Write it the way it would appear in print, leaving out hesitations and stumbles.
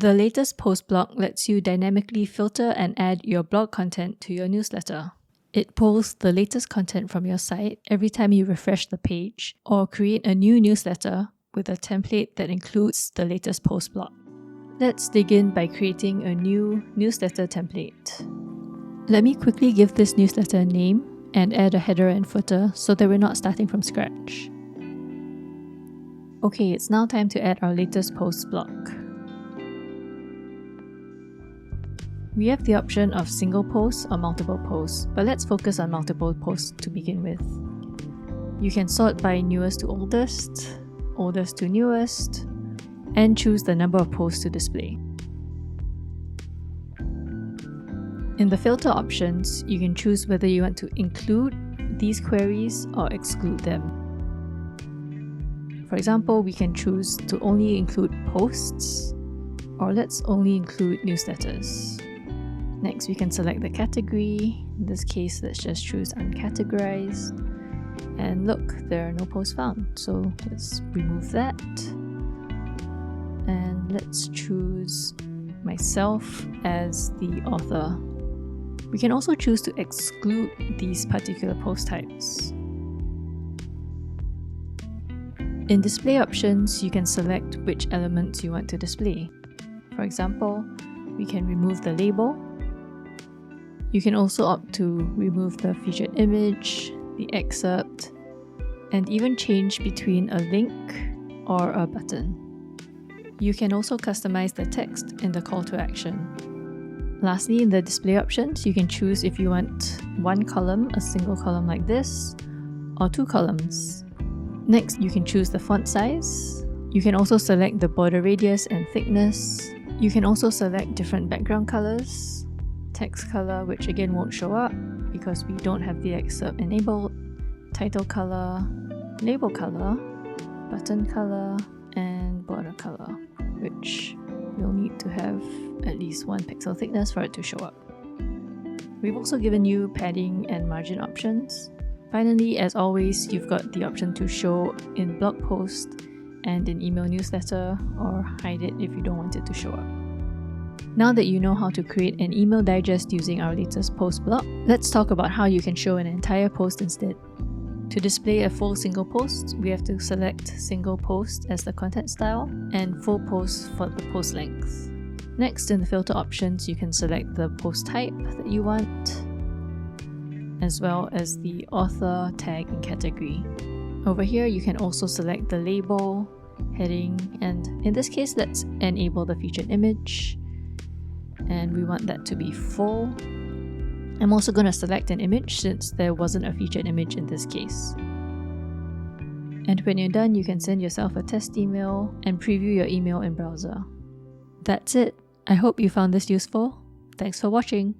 The latest post block lets you dynamically filter and add your blog content to your newsletter. It pulls the latest content from your site every time you refresh the page or create a new newsletter with a template that includes the latest post block. Let's dig in by creating a new newsletter template. Let me quickly give this newsletter a name and add a header and footer so that we're not starting from scratch. Okay, it's now time to add our latest post block. We have the option of single posts or multiple posts, but let's focus on multiple posts to begin with. You can sort by newest to oldest, oldest to newest, and choose the number of posts to display. In the filter options, you can choose whether you want to include these queries or exclude them. For example, we can choose to only include posts, or let's only include newsletters. Next, we can select the category. In this case, let's just choose uncategorized. And look, there are no posts found. So let's remove that. And let's choose myself as the author. We can also choose to exclude these particular post types. In display options, you can select which elements you want to display. For example, we can remove the label. You can also opt to remove the featured image, the excerpt, and even change between a link or a button. You can also customize the text in the call to action. Lastly, in the display options, you can choose if you want one column, a single column like this, or two columns. Next, you can choose the font size. You can also select the border radius and thickness. You can also select different background colors, text color, which again won't show up because we don't have the excerpt enabled, title color, label color, button color, and border color, which you'll need to have at least 1 pixel thickness for it to show up. We've also given you padding and margin options. Finally, as always, you've got the option to show in blog post and in email newsletter, or hide it if you don't want it to show up. Now that you know how to create an email digest using our latest post block, let's talk about how you can show an entire post instead. To display a full single post, we have to select single post as the content style and full post for the post length. Next, in the filter options, you can select the post type that you want, as well as the author, tag, and category. Over here, you can also select the label, heading, and in this case, let's enable the featured image. And we want that to be full. I'm also going to select an image since there wasn't a featured image in this case. And when you're done, you can send yourself a test email and preview your email in browser. That's it. I hope you found this useful. Thanks for watching.